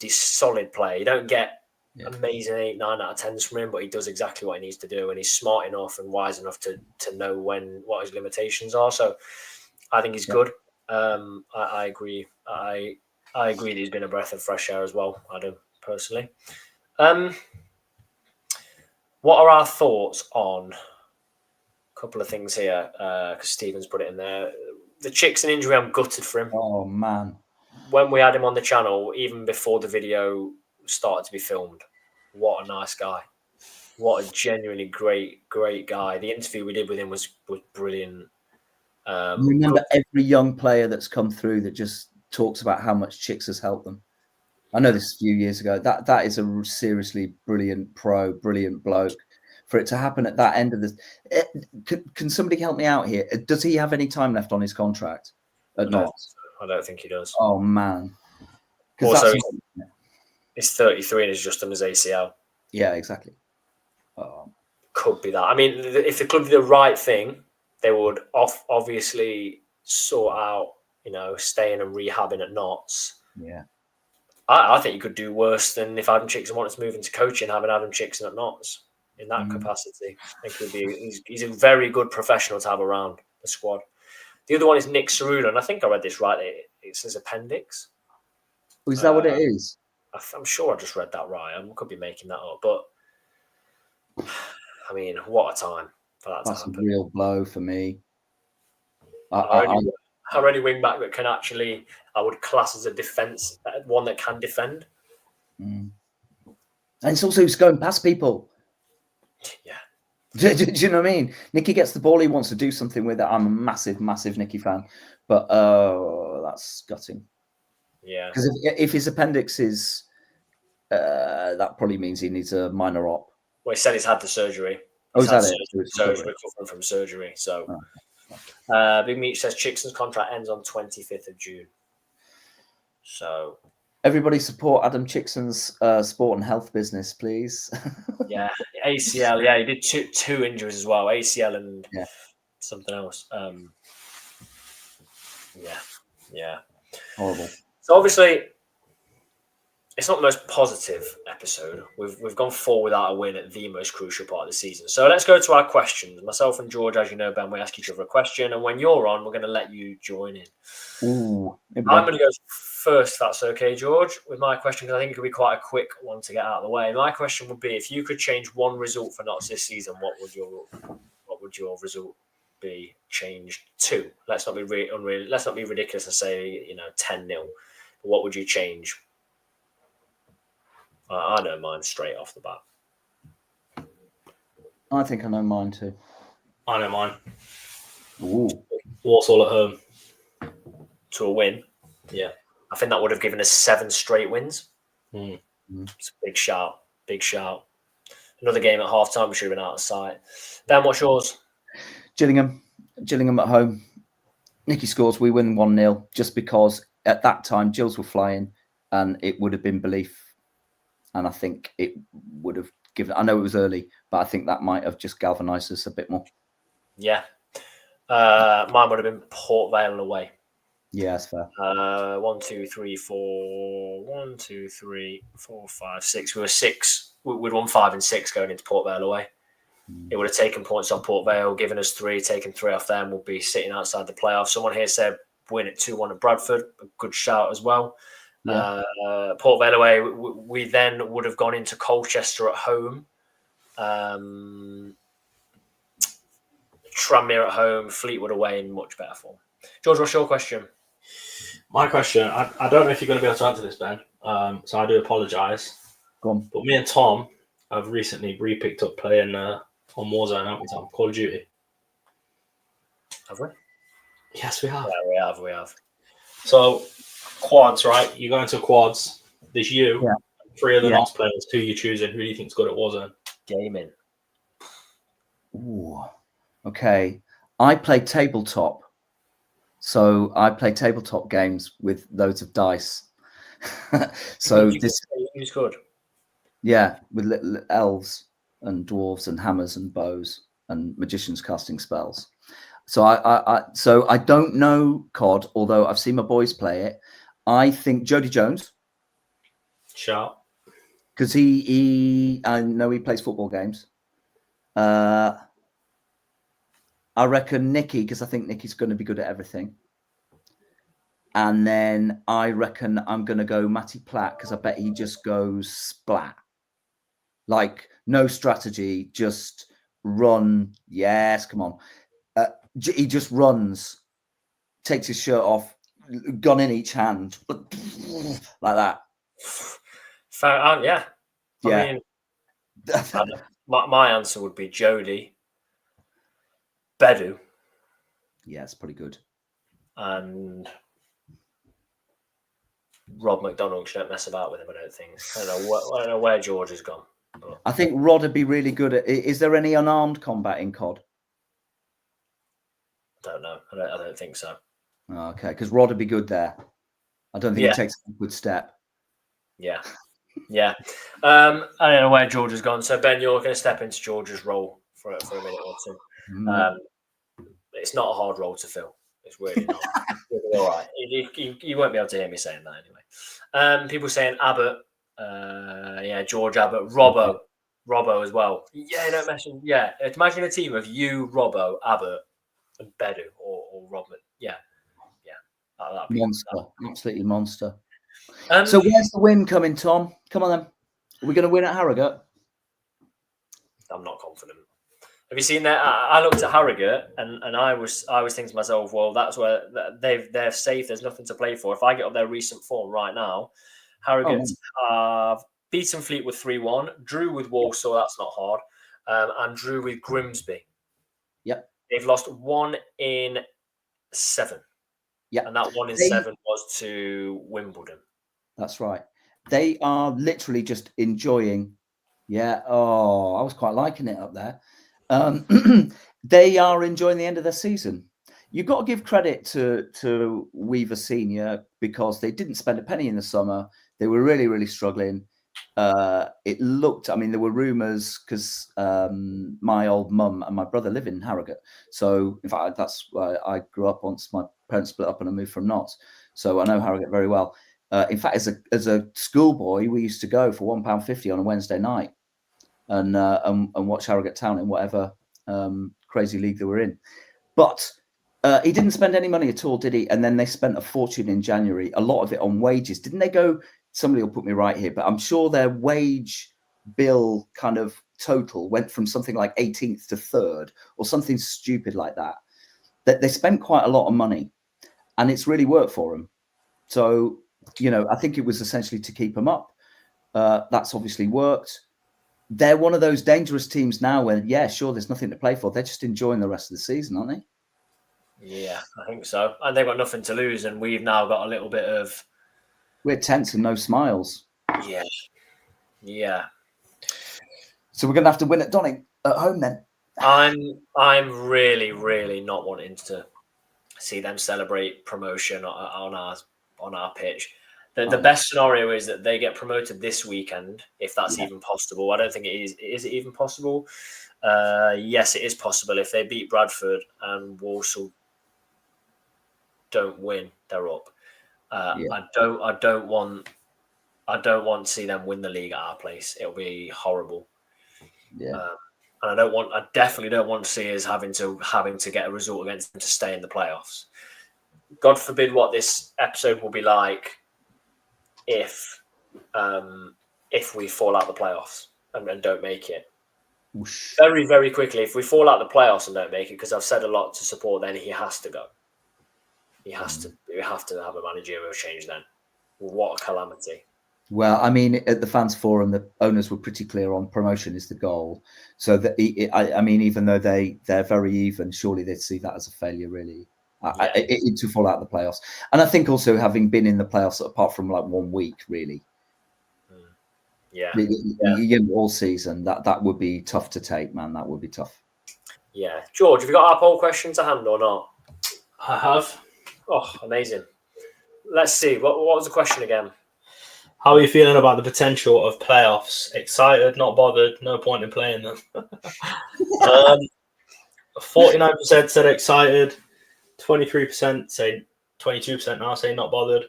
solid player. You don't get amazing 8, 9 out of 10s from him, but he does exactly what he needs to do, and he's smart enough and wise enough to know what his limitations are. So I think he's good. I agree. I agree that he's been a breath of fresh air as well, Adam, personally. What are our thoughts on a couple of things here? Because Stephen's put it in there. The Chickson injury, I'm gutted for him. Oh, man. When we had him on the channel, even before the video started to be filmed, what a nice guy. What a genuinely great guy. The interview we did with him was brilliant. Remember every young player that's come through that just talks about how much Chicks has helped them. I know this a few years ago. That is a seriously brilliant bloke. For it to happen at that end of this, can somebody help me out here? Does he have any time left on his contract? No, I don't think he does. Oh man! Also, he's 33 and he's just done his ACL. Yeah, exactly. Could be that. I mean, if the club did the right thing, they would obviously sort out, staying and rehabbing at Notts. Yeah. I think you could do worse than if Adam Chickson wanted to move into coaching, having Adam Chickson at Notts in that capacity. I think he's a very good professional to have around the squad. The other one is Nick Cerullo, and I think I read this right. It says appendix. Is that what it is? I'm sure I just read that right. I could be making that up, but I mean, what a time for that That's to happen. A real blow for me. Our only wing back that can actually, I would class as a defence, one that can defend. And it's also who's going past people. Yeah. Do you know what I mean? Nicky gets the ball, he wants to do something with it. I'm a massive Nicky fan, but that's gutting. Yeah. Because if his appendix is, that probably means he needs a minor op. Well, he said he's had the surgery. Is that it? So he's recovering from surgery. So, Big Meat says Chickson's contract ends on 25th of June. So, everybody support Adam Chickson's sport and health business, please. Yeah, ACL. Yeah, he did two injuries as well, ACL and something else. Yeah. Horrible. So obviously, it's not the most positive episode. We've gone 4 without a win at the most crucial part of the season. So let's go to our questions. Myself and George, as you know, Ben, we ask each other a question, and when you're on, we're going to let you join in. Ooh, I'm going to go first, if that's okay, George, with my question, because I think it could be quite a quick one to get out of the way. My question would be, if you could change one result for Notts this season, what would your result be changed to? Let's not be ridiculous and say 10-0. But what would you change? I know mine straight off the bat. I think I know mine too. I know mine. Ooh. Walsall at home. To a win. Yeah. I think that would have given us 7 straight wins. Mm. It's a big shout. Big shout. Another game at half time, we should have been out of sight. Ben, what's yours? Gillingham at home. Nicky scores, we win 1-0, just because at that time Gills were flying and it would have been belief. And I think it would have given, I know it was early, but I think that might have just galvanised us a bit more. Yeah. Mine would have been Port Vale away. Yeah, that's fair. 1, 2, 3, 4. 1, 2, 3, 4, 5, 6. We were 6. We'd won 5 and 6 going into Port Vale away. It would have taken points off Port Vale, given us 3, taken 3 off them. We'll be sitting outside the playoffs. Someone here said win at 2-1 at Bradford. A good shout as well. Yeah. Port Vale away. We then would have gone into Colchester at home. Tranmere at home. Fleetwood away in much better form. George, what's your question? My question, I don't know if you're going to be able to answer this, Ben, so I do apologise. Go on. But me and Tom have recently re-picked up playing on Warzone, haven't we, Tom? Call of Duty. Have we? Yes, we have. Yeah, we have. So, quads, right? You go into quads. There's you, 3 of the NOS players. Who you choosing? Who do you think's good at Warzone? Gaming. Ooh. Okay. I play tabletop. So I play tabletop games with loads of dice. So who's good? Yeah, with little elves and dwarves and hammers and bows and magicians casting spells. So I don't know COD, although I've seen my boys play it. I think Jody Jones. Shout. Because I know he plays football games. I reckon Nicky, because I think Nicky's going to be good at everything. And then I reckon I'm going to go Matty Platt, because I bet he just goes splat. Like, no strategy, just run. Yes, come on. He just runs, takes his shirt off, gun in each hand, like that. Fair, yeah. Yeah. I mean, my answer would be Jody, Bedu. Yeah, it's pretty good. And Rob McDonald, you don't mess about with him, I don't think. I don't know where George has gone. But I think Rod would be really good at. Is there any unarmed combat in COD? I don't know. I don't think so. Okay, because Rod would be good there. I don't think he takes a good step. Yeah. Yeah. I don't know where George has gone. So, Ben, you're going to step into George's role for a minute or two. It's not a hard role to fill. It's really not. You'll be all right. You won't be able to hear me saying that anyway. People saying Abbott. George Abbott. Robbo as well. Yeah, don't mention. Yeah, imagine a team of you, Robbo, Abbott, and Bedu or Robert. Yeah. That'd be monster. Absolutely monster. So where's the win coming, Tom? Come on then. Are we going to win at Harrogate? I'm not confident. Have you seen that? I looked at Harrogate and I was thinking to myself, well, that's where they're safe. There's nothing to play for. If I get up their recent form right now, Harrogate have beaten Fleetwood 3-1, drew with Walsall, that's not hard, and drew with Grimsby. Yep. They've lost 1 in 7. Yeah. And that 1 in 7 was to Wimbledon. That's right. They are literally just enjoying. Yeah. Oh, I was quite liking it up there. They are enjoying the end of their season. You've got to give credit to Weaver Senior, because they didn't spend a penny in the summer. They were really, really struggling. It looked, I mean, there were rumours, because my old mum and my brother live in Harrogate. So, in fact, that's where I grew up once my parents split up and I moved from Notts. So I know Harrogate very well. In fact, as a schoolboy, we used to go for £1.50 on a Wednesday night and watch Harrogate Town in whatever crazy league they were in. But he didn't spend any money at all, did he? And then they spent a fortune in January, a lot of it on wages. Didn't they go? Somebody will put me right here, but I'm sure their wage bill kind of total went from something like 18th to 3rd or something stupid like that. That they spent quite a lot of money, and it's really worked for them. So, I think it was essentially to keep them up. That's obviously worked. They're one of those dangerous teams now where, yeah, sure, there's nothing to play for. They're just enjoying the rest of the season, aren't they? Yeah, I think so. And they've got nothing to lose, and we've now got a little bit of We're tense and no smiles. Yeah. So we're going to have to win at Donning at home then. I'm really, really not wanting to see them celebrate promotion on our pitch. The best scenario is that they get promoted this weekend, if that's even possible. I don't think it is. Is it even possible? Yes, it is possible. If they beat Bradford and Walsall don't win, they're up. I don't want to see them win the league at our place. It'll be horrible. Yeah. And I definitely don't want to see us having to get a result against them to stay in the playoffs. God forbid what this episode will be like if we fall out the playoffs and don't make it. Whoosh. Very, very quickly, if we fall out the playoffs and don't make it, because I've said a lot to support, then he has to go. We have to have a managerial change then. What a calamity. Well, I mean, at the fans forum, the owners were pretty clear on promotion is the goal. So that I mean, even though they're very even, surely they'd see that as a failure, really, to fall out of the playoffs. And I think also having been in the playoffs, apart from like 1 week, really, all season, that would be tough to take, man. That would be tough. Yeah, George, have you got our poll question to hand or not? I have. Oh, amazing. Let's see. What was the question again? How are you feeling about the potential of playoffs? Excited, not bothered, no point in playing them. 49% said excited, 23% say 22% now say not bothered,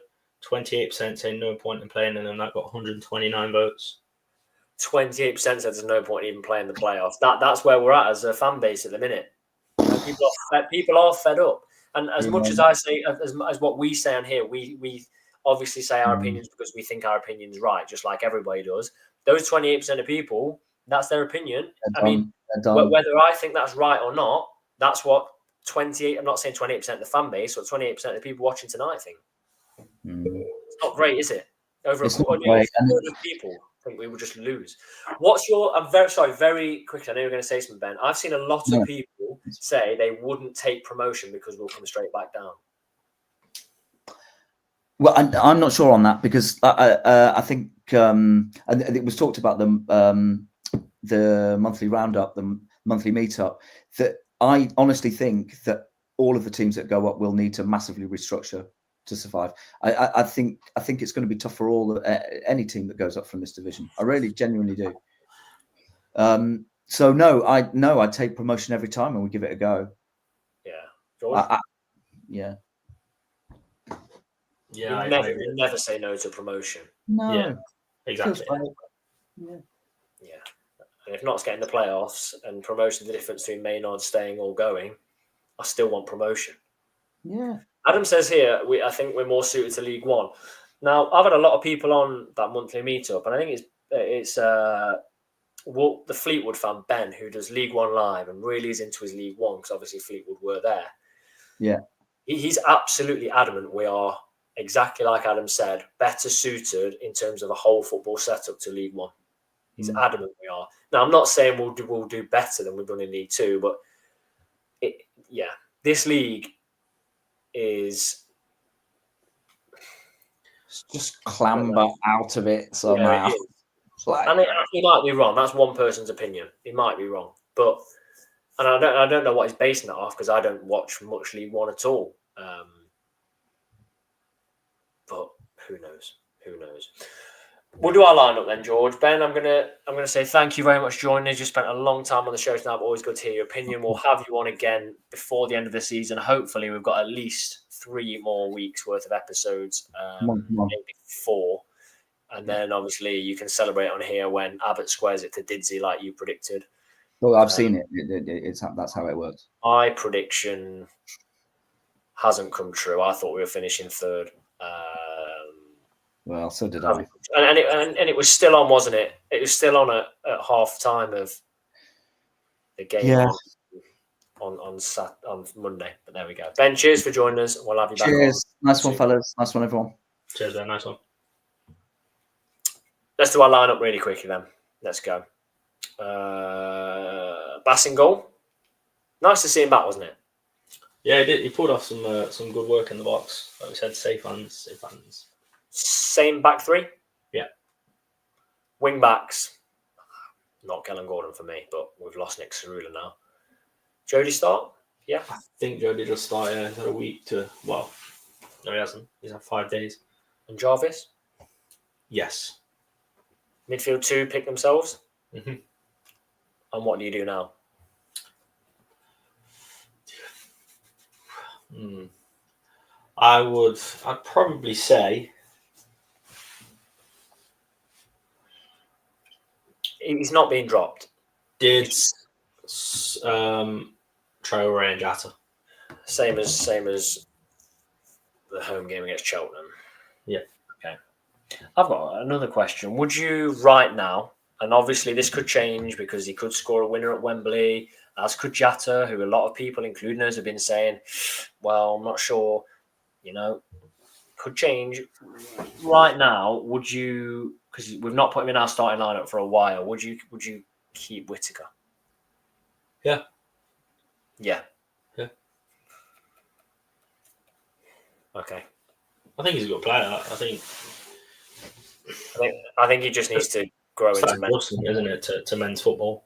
28% say no point in playing them, and that got 129 votes. 28% said there's no point even playing the playoffs. That's where we're at as a fan base at the minute. People are fed up. And as much as I say, as what we say on here, we obviously say our opinions because we think our opinion's right, just like everybody does. Those 28% of people, that's their opinion. I mean, whether I think that's right or not, that's what 28. I'm not saying 28% of the fan base, but 28% of the people watching tonight think. It's not great, is it? Over a quarter of people think we will just lose. What's your? I'm very sorry. Very quickly, I know you're going to say something, Ben. I've seen a lot of people say they wouldn't take promotion because we'll come straight back down. Well, I'm not sure on that because I think and it was talked about the monthly roundup, the monthly meetup. That I honestly think that all of the teams that go up will need to massively restructure to survive. I think it's going to be tough for any team that goes up from this division. I really genuinely do. So no, I'd take promotion every time and we give it a go. Yeah, George? Yeah, you never say no to promotion. No, yeah, exactly. Yeah. And if not getting the playoffs and promotion, the difference between Maynard staying or going, I still want promotion. Yeah. Adam says here, I think we're more suited to League One. Now, I've had a lot of people on that monthly meetup, and I think it's the Fleetwood fan, Ben, who does League One live and really is into his League One, because obviously Fleetwood were there. Yeah. He's absolutely adamant we are, exactly like Adam said, better suited in terms of a whole football setup to League One. He's adamant we are. Now, I'm not saying we'll do better than we've done in League Two, but this league is just clamber out of it somehow. And he might be wrong. That's one person's opinion. He might be wrong, but I don't know what he's basing that off because I don't watch much League One at all. But who knows? Who knows? We'll do our lineup then, George. Ben, I'm gonna say thank you very much for joining us. You spent a long time on the show tonight, but always good to hear your opinion. We'll have you on again before the end of the season. Hopefully, we've got at least 3 more weeks worth of episodes, maybe 4. And then obviously you can celebrate on here when Abbott squares it to Didsey like you predicted. Well, I've seen it. That's how it works. My prediction hasn't come true. I thought we were finishing 3rd. Well, so did I. And it was still on, wasn't it? It was still on at half time of the game on Monday. But there we go. Ben, cheers for joining us. We'll have you back. Cheers. Nice one, fellas. Nice one, everyone. Cheers, Ben. Nice one. Let's do our lineup really quickly then. Let's go. Bass in goal. Nice to see him back, wasn't it? Yeah, he did. He pulled off some good work in the box. Like we said, safe hands. Same back three? Yeah. Wing backs. Not Kellen Gordon for me, but we've lost Nick Cerula now. Jody start? Yeah. I think Jody just started. He's had a week to. Well, no, he hasn't. He's had 5 days. And Jarvis? Yes. Midfield 2 pick themselves? Mm-hmm. And what do you do now? I'd probably say He's not being dropped. Traore and Jatta. Same as the home game against Cheltenham. Yeah. Okay. I've got another question. Would you right now, and obviously this could change because he could score a winner at Wembley, as could Jatta, who a lot of people, including us, have been saying, well, I'm not sure, could change. Right now, would you, because we've not put him in our starting lineup for a while, would you keep Whittaker? Yeah. Yeah. Yeah. Okay. I think he's a good player. I think he just needs to grow into men's, isn't it, to men's football?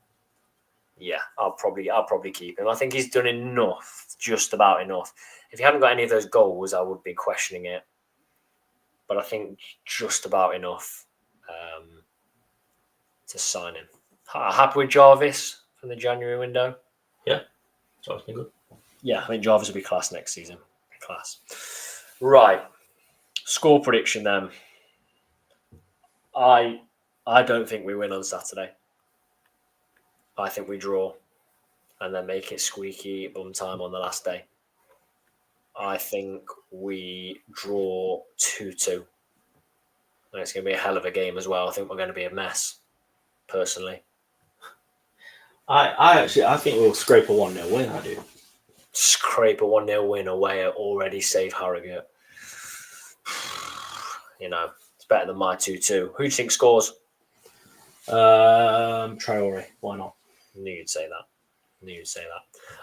Yeah, I'll probably keep him. I think he's done enough, just about enough. If he hadn't got any of those goals, I would be questioning it. But I think just about enough to sign him. Happy with Jarvis from the January window? Yeah, Jarvis been good. Yeah, I think Jarvis will be class next season. Class. Right. Score prediction then. I don't think we win on Saturday. I think we draw and then make it squeaky bum time on the last day. I think we draw 2-2. And it's going to be a hell of a game as well. I think we're going to be a mess, personally. I think we'll scrape a 1-0 win, I do. Scrape a 1-0 win away at already safe Harrogate. It's better than my 2-2. Who do you think scores? Traore. Why not? Knew you'd say that.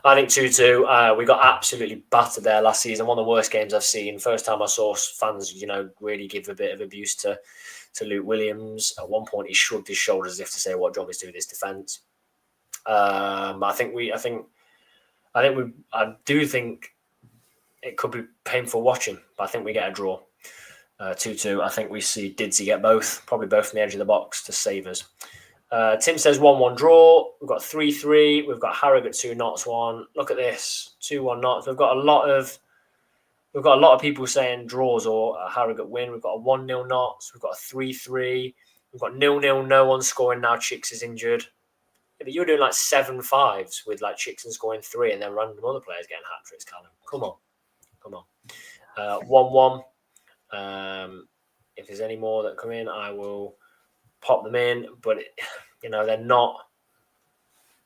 I think 2-2. We got absolutely battered there last season. One of the worst games I've seen. First time I saw fans, really give a bit of abuse to Luke Williams. At one point, he shrugged his shoulders as if to say, "What job is to do this defence?" I do think it could be painful watching, but I think we get a draw. 2-2. I think we see Didsey get both, probably both from the edge of the box to save us. Tim says 1-1 draw. We've got 3-3. We've got Harrogate 2 Notts 1. Look at this, 2-1 Notts. We've got a lot of people saying draws or a Harrogate win. We've got a 1-0 Notts. We've got a 3-3. We've got 0-0. No one scoring now. Chicks is injured. Yeah, but you were doing like 7-5s with like Chickson scoring 3 and then random other players getting hat tricks. Callum, come on. 1-1. If there's any more that come in, I will pop them in, but they're not.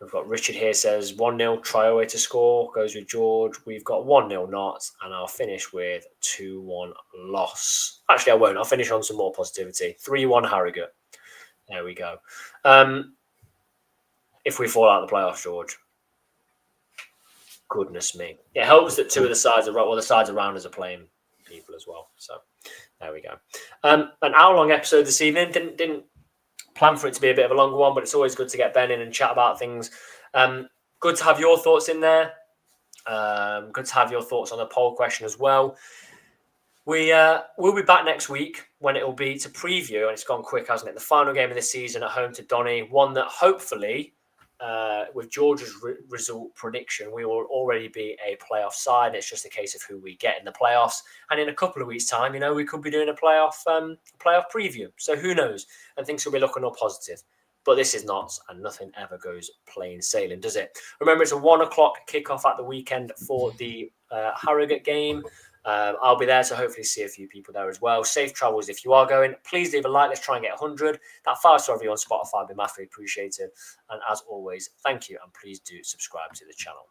We've got Richard here says 1-0 Traore to score, goes with George. We've got 1-0 Notts, and I'll finish with 2-1 loss. Actually, I won't. I'll finish on some more positivity. 3-1 Harrogate. There we go. If we fall out of the playoffs, George, goodness me. It helps that 2 of the sides the sides around us are playing people as well. So there we go. An hour-long episode this evening. Didn't plan for it to be a bit of a longer one, but it's always good to get Ben in and chat about things. Good to have your thoughts in there. Good to have your thoughts on the poll question as well. We'll be back next week when it will be to preview, and it's gone quick, hasn't it? The final game of the season at home to Donny, one that hopefully, with George's result prediction, we will already be a playoff side. It's just a case of who we get in the playoffs. And in a couple of weeks' time, we could be doing a playoff preview. So who knows? And things will be looking all positive. But this is not, and nothing ever goes plain sailing, does it? Remember, it's a 1:00 kickoff at the weekend for the Harrogate game. I'll be there to hopefully see a few people there as well. Safe travels if you are going. Please leave a like. Let's try and get 100. That 5-star review on Spotify would be massively appreciated. And as always, thank you. And please do subscribe to the channel.